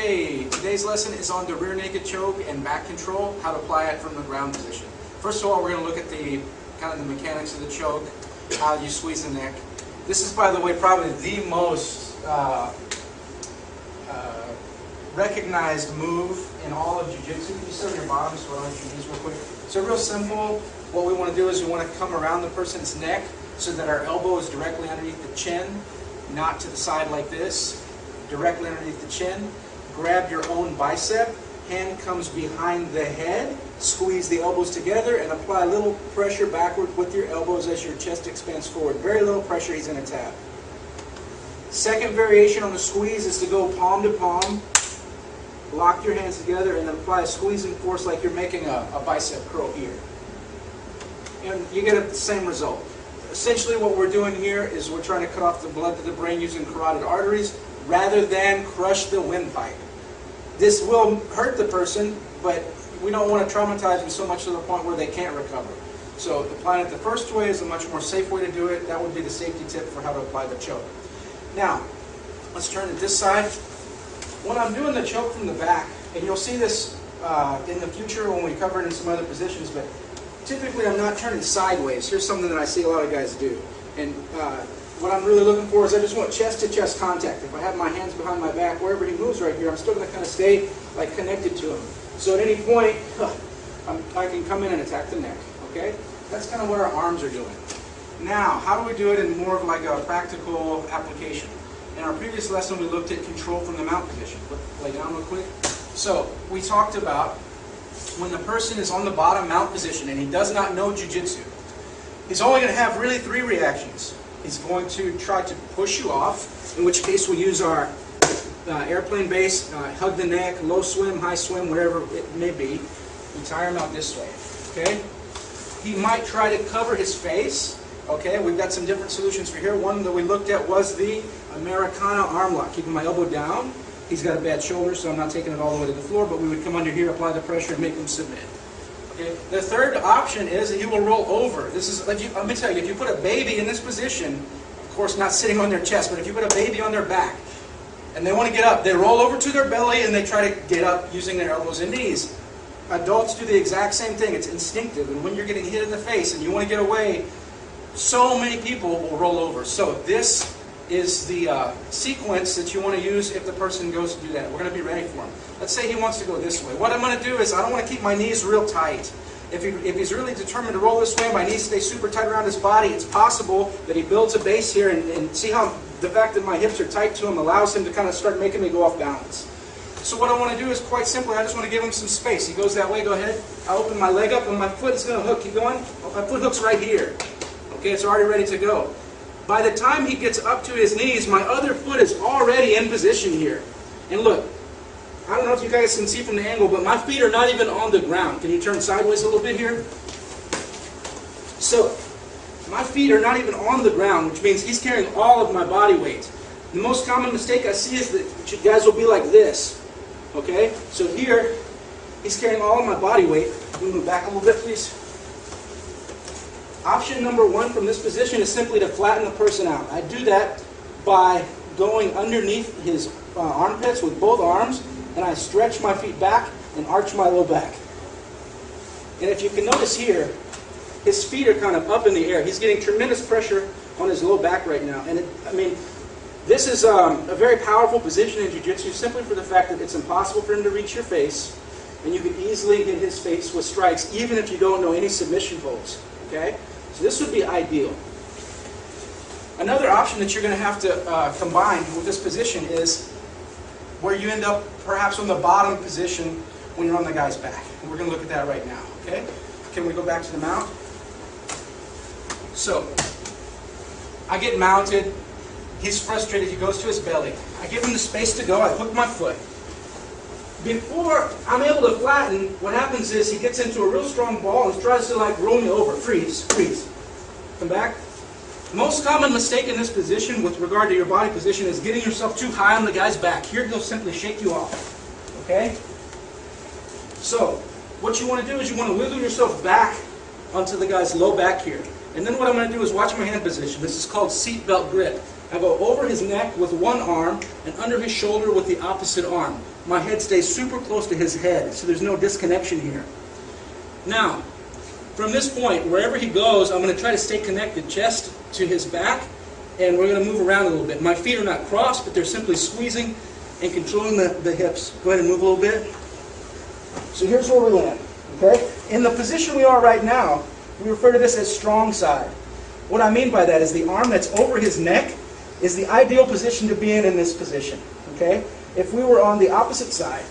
Okay, today's lesson is on the rear naked choke and back control, how to apply it from the ground position. First of all, we're going to look at the kind of the mechanics of the choke, how you squeeze the neck. This is, by the way, probably the most recognized move in all of jiu-jitsu. Can you sit on your bottom so on your knees real quick? So real simple, what we want to do is we want to come around the person's neck so that our elbow is directly underneath the chin, not to the side like this, directly underneath the chin. Grab your own bicep, hand comes behind the head, squeeze the elbows together and apply a little pressure backward with your elbows as your chest expands forward. Very little pressure, he's going to tap. Second variation on the squeeze is to go palm to palm, lock your hands together and then apply a squeezing force like you're making a bicep curl here. And you get the same result. Essentially what we're doing here is we're trying to cut off the blood to the brain using carotid arteries rather than crush the windpipe. This will hurt the person, but we don't want to traumatize them so much to the point where they can't recover. So applying it the first way is a much more safe way to do it. That would be the safety tip for how to apply the choke. Now, let's turn to this side. When I'm doing the choke from the back, and you'll see this in the future when we cover it in some other positions, but typically I'm not turning sideways. Here's something that I see a lot of guys do. And what I'm really looking for is I just want chest-to-chest contact. If I have my hands behind my back, wherever he moves right here, I'm still going to kind of stay like connected to him. So at any point, I can come in and attack the neck. Okay? That's kind of what our arms are doing. Now, how do we do it in more of like a practical application? In our previous lesson, we looked at control from the mount position. Lay down real quick. So we talked about when the person is on the bottom mount position and he does not know jiu-jitsu, he's only going to have really three reactions. He's going to try to push you off, in which case we use our airplane base, hug the neck, low swim, high swim, whatever it may be. We tire him out this way. Okay? He might try to cover his face. Okay, we've got some different solutions for here. One that we looked at was the Americana arm lock, keeping my elbow down. He's got a bad shoulder, so I'm not taking it all the way to the floor, but we would come under here, apply the pressure, and make him submit. Okay. The third option is that he will roll over. This is, let me tell you, if you put a baby in this position, of course not sitting on their chest, but if you put a baby on their back, and they want to get up, they roll over to their belly and they try to get up using their elbows and knees. Adults do the exact same thing. It's instinctive, and when you're getting hit in the face and you want to get away, so many people will roll over. So this is the sequence that you want to use if the person goes to do that. We're going to be ready for him. Let's say he wants to go this way. What I'm going to do is I don't want to keep my knees real tight. If he's really determined to roll this way, my knees stay super tight around his body. It's possible that he builds a base here and see how the fact that my hips are tight to him allows him to kind of start making me go off balance. So what I want to do is quite simply, I just want to give him some space. He goes that way, go ahead. I open my leg up and my foot is going to hook. Keep going. My foot hook's right here. Okay, it's already ready to go. By the time he gets up to his knees, my other foot is already in position here. And look, I don't know if you guys can see from the angle, but my feet are not even on the ground. Can you turn sideways a little bit here? So, my feet are not even on the ground, which means he's carrying all of my body weight. The most common mistake I see is that you guys will be like this. Okay? So here, he's carrying all of my body weight. Can we move back a little bit, please? Option number one from this position is simply to flatten the person out. I do that by going underneath his armpits with both arms, and I stretch my feet back and arch my low back. And if you can notice here, his feet are kind of up in the air. He's getting tremendous pressure on his low back right now. And this is a very powerful position in jiu-jitsu simply for the fact that it's impossible for him to reach your face, and you can easily hit his face with strikes even if you don't know any submission holds. Okay? So this would be ideal. Another option that you're going to have to combine with this position is where you end up perhaps on the bottom position when you're on the guy's back. And we're going to look at that right now. Okay? Can we go back to the mount? So, I get mounted. He's frustrated. He goes to his belly. I give him the space to go. I hook my foot. Before I'm able to flatten, what happens is he gets into a real strong ball and tries to like roll me over. Freeze, freeze. Come back. Most common mistake in this position with regard to your body position is getting yourself too high on the guy's back. Here he'll simply shake you off. Okay? So, what you want to do is you want to wiggle yourself back onto the guy's low back here. And then what I'm going to do is watch my hand position. This is called seatbelt grip. I go over his neck with one arm and under his shoulder with the opposite arm. My head stays super close to his head, so there's no disconnection here. Now, from this point, wherever he goes, I'm going to try to stay connected, chest to his back, and we're going to move around a little bit. My feet are not crossed, but they're simply squeezing and controlling the hips. Go ahead and move a little bit. So here's where we land. Okay? In the position we are right now, we refer to this as strong side. What I mean by that is the arm that's over his neck is the ideal position to be in this position. Okay? If we were on the opposite side,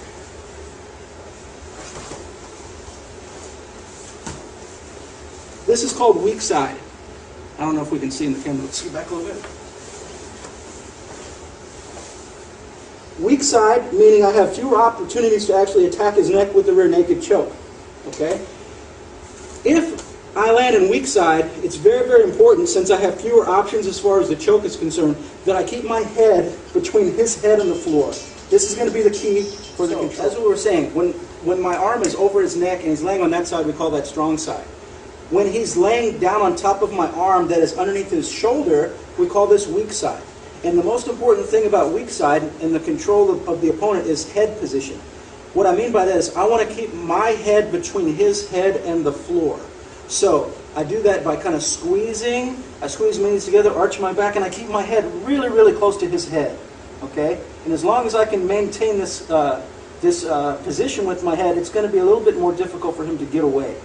this is called weak side. I don't know if we can see in the camera. Let's get back a little bit. Weak side, meaning I have fewer opportunities to actually attack his neck with the rear naked choke. Okay? If I land in weak side, it's very, very important, since I have fewer options as far as the choke is concerned, that I keep my head between his head and the floor. This is going to be the key for the control. That's what we were saying. When my arm is over his neck and he's laying on that side, we call that strong side. When he's laying down on top of my arm that is underneath his shoulder, we call this weak side. And the most important thing about weak side in the control of the opponent is head position. What I mean by that is I want to keep my head between his head and the floor. So I do that by kind of squeezing. I squeeze my knees together, arch my back, and I keep my head really, really close to his head. Okay? And as long as I can maintain this position with my head, it's going to be a little bit more difficult for him to get away.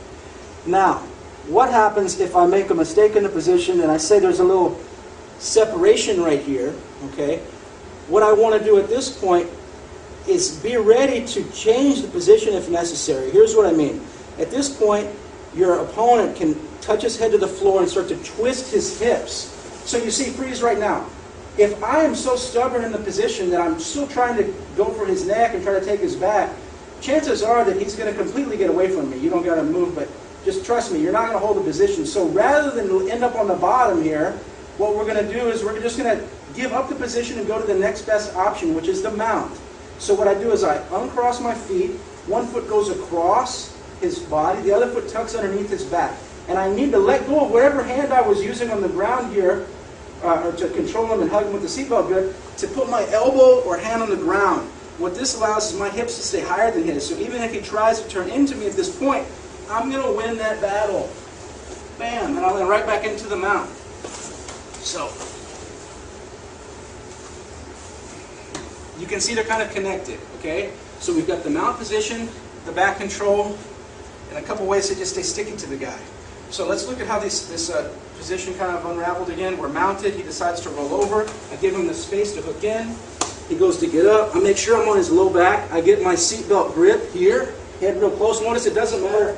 Now, what happens if I make a mistake in the position and I say there's a little separation right here? Okay? What I want to do at this point is be ready to change the position if necessary. Here's what I mean. At this point, your opponent can touch his head to the floor and start to twist his hips. So you see, freeze right now. If I am so stubborn in the position that I'm still trying to go for his neck and try to take his back, chances are that he's going to completely get away from me. You don't got to move, but just trust me, you're not going to hold the position. So rather than end up on the bottom here, what we're going to do is we're just going to give up the position and go to the next best option, which is the mount. So what I do is I uncross my feet, one foot goes across his body, the other foot tucks underneath his back. And I need to let go of whatever hand I was using on the ground here, or to control him and hug him with the seatbelt grip, to put my elbow or hand on the ground. What this allows is my hips to stay higher than his. So even if he tries to turn into me at this point, I'm going to win that battle. Bam! And I'll land right back into the mount. So, you can see they're kind of connected, okay? So we've got the mount position, the back control, and a couple ways to just stay sticky to the guy. So let's look at how this position kind of unraveled again. We're mounted. He decides to roll over. I give him the space to hook in. He goes to get up. I make sure I'm on his low back. I get my seatbelt grip here. Head real close. Notice it doesn't matter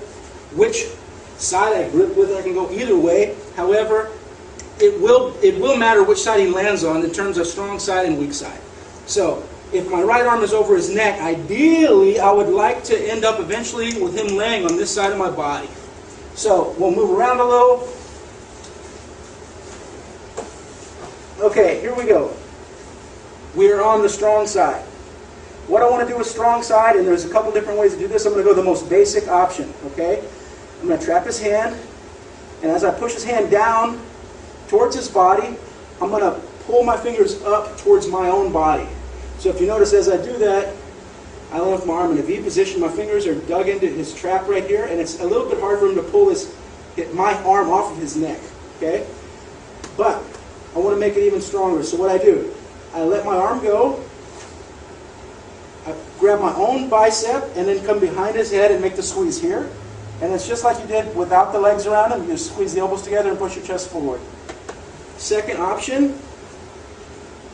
which side I grip with. I can go either way. However, it will matter which side he lands on in terms of strong side and weak side. So if my right arm is over his neck, ideally I would like to end up eventually with him laying on this side of my body. So we'll move around a little. Okay, here we go. We are on the strong side. What I want to do with strong side, and there's a couple different ways to do this, I'm going to go the most basic option, okay? I'm going to trap his hand, and as I push his hand down towards his body, I'm going to pull my fingers up towards my own body. So if you notice, as I do that, I land with my arm in a V position. My fingers are dug into his trap right here, and it's a little bit hard for him to pull my arm off of his neck, okay? But I want to make it even stronger. So what I do, I let my arm go, I grab my own bicep, and then come behind his head and make the squeeze here. And it's just like you did without the legs around him. You just squeeze the elbows together and push your chest forward. Second option,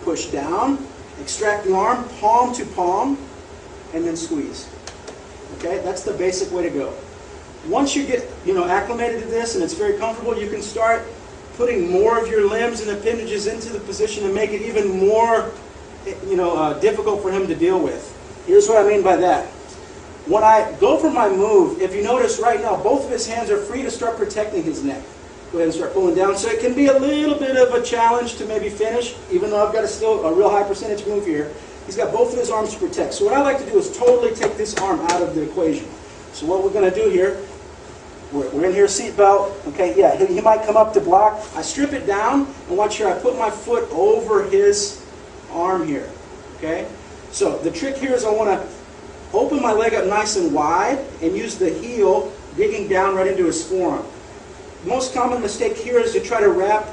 push down, extract the arm, palm to palm, and then squeeze. Okay, that's the basic way to go. Once you get acclimated to this and it's very comfortable, you can start putting more of your limbs and appendages into the position and make it even more difficult for him to deal with. Here's what I mean by that. When I go for my move, if you notice right now, both of his hands are free to start protecting his neck. Go ahead and start pulling down. So it can be a little bit of a challenge to maybe finish, even though I've got a real high percentage move here. He's got both of his arms to protect. So what I like to do is totally take this arm out of the equation. So what we're going to do here, We're in here, seatbelt. Okay, yeah, he might come up to block. I strip it down, and watch here, I put my foot over his arm here. Okay? So the trick here is I want to open my leg up nice and wide and use the heel digging down right into his forearm. The most common mistake here is to try to wrap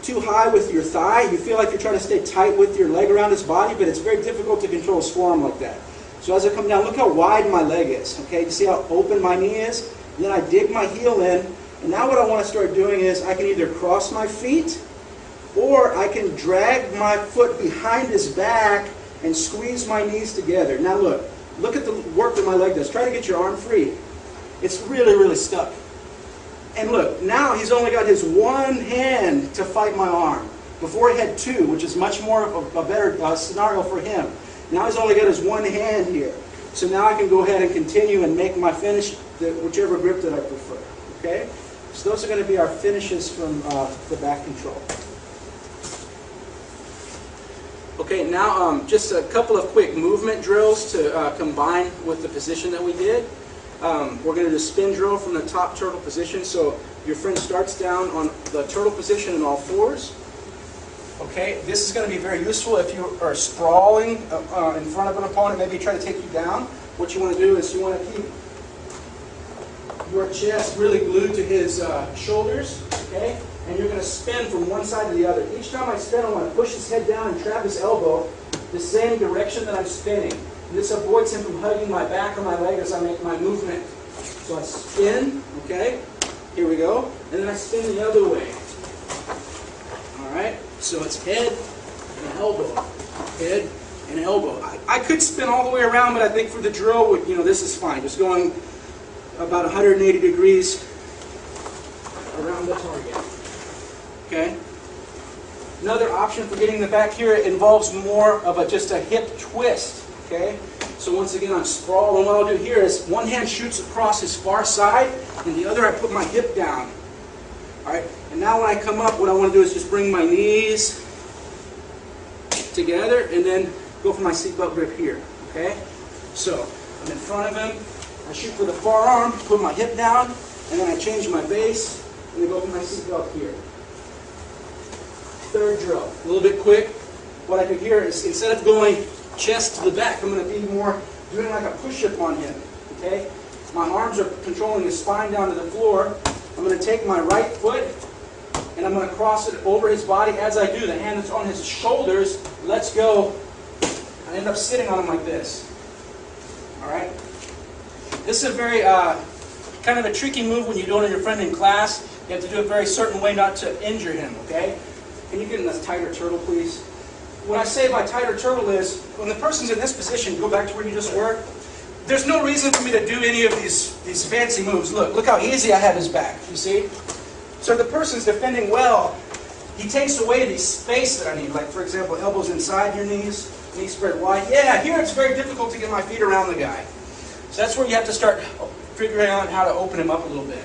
too high with your thigh. You feel like you're trying to stay tight with your leg around his body, but it's very difficult to control his forearm like that. So as I come down, look how wide my leg is. Okay, you see how open my knee is? And then I dig my heel in, and now what I want to start doing is I can either cross my feet, or I can drag my foot behind his back and squeeze my knees together. Now look at the work that my leg does. Try to get your arm free. It's really, really stuck. And look, now he's only got his one hand to fight my arm. Before he had two, which is much more of a better scenario for him. Now he's only got his one hand here. So now I can go ahead and continue and make my finish whichever grip that I prefer. Okay? So those are going to be our finishes from the back control. Okay, now just a couple of quick movement drills to combine with the position that we did. We're going to do a spin drill from the top turtle position. So your friend starts down on the turtle position in all fours. Okay, this is going to be very useful if you are sprawling in front of an opponent, maybe try to take you down. What you want to do is you want to keep your chest really glued to his shoulders, okay? And you're going to spin from one side to the other. Each time I spin, I want to push his head down and trap his elbow the same direction that I'm spinning. And this avoids him from hugging my back or my leg as I make my movement. So I spin, okay? Here we go. And then I spin the other way. All right? So it's head and elbow. Head and elbow. I could spin all the way around, but I think for the drill, this is fine. Just going about 180 degrees around the target. Okay? Another option for getting the back here involves more of just a hip twist. Okay? So once again, I'm sprawled, and what I'll do here is one hand shoots across his far side, and the other I put my hip down. All right? And now when I come up, what I want to do is just bring my knees together, and then go for my seatbelt grip here. Okay? So I'm in front of him. I shoot for the forearm, put my hip down, and then I change my base, and then go for my seatbelt here. Third drill, a little bit quick. What I do here is instead of going chest to the back, I'm going to be more doing like a push-up on him. Okay? My arms are controlling his spine down to the floor. I'm going to take my right foot, and I'm going to cross it over his body. As I do, the hand that's on his shoulders lets go. I end up sitting on him like this. All right? This is a very kind of a tricky move when you're doing it with your friend in class. You have to do it a very certain way not to injure him, okay? Can you get in a tighter turtle, please? What I say by tighter turtle is, when the person's in this position, go back to where you just were, there's no reason for me to do any of these fancy moves. Look how easy I have his back, you see? So if the person's defending well, he takes away the space that I need. Like, for example, elbows inside your knees, knees spread wide. Yeah, here it's very difficult to get my feet around the guy. So that's where you have to start figuring out how to open him up a little bit.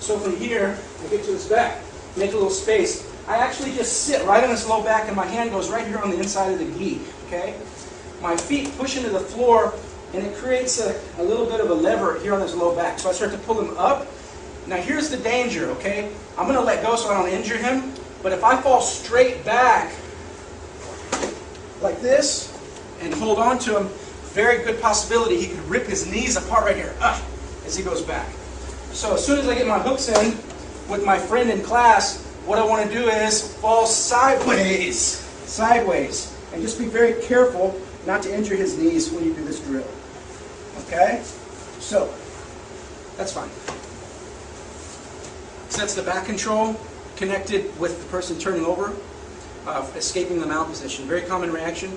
So from here, I get to his back, make a little space. I actually just sit right on his low back, and my hand goes right here on the inside of the gi, okay? My feet push into the floor, and it creates a little bit of a lever here on his low back. So I start to pull him up. Now here's the danger, okay? I'm going to let go so I don't injure him, but if I fall straight back like this and hold on to him, very good possibility he could rip his knees apart right here as he goes back. So as soon as I get my hooks in with my friend in class, what I want to do is fall sideways, and just be very careful not to injure his knees when you do this drill. Okay? So, that's fine. So that's the back control connected with the person turning over, escaping the mount position. Very common reaction.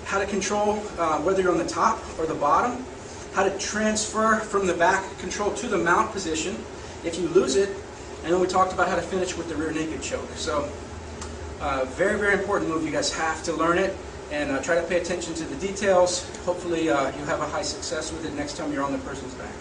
How to control whether you're on the top or the bottom. How to transfer from the back control to the mount position if you lose it. And then we talked about how to finish with the rear naked choke. So very, very important move. You guys have to learn it and try to pay attention to the details. Hopefully you have a high success with it next time you're on the person's back.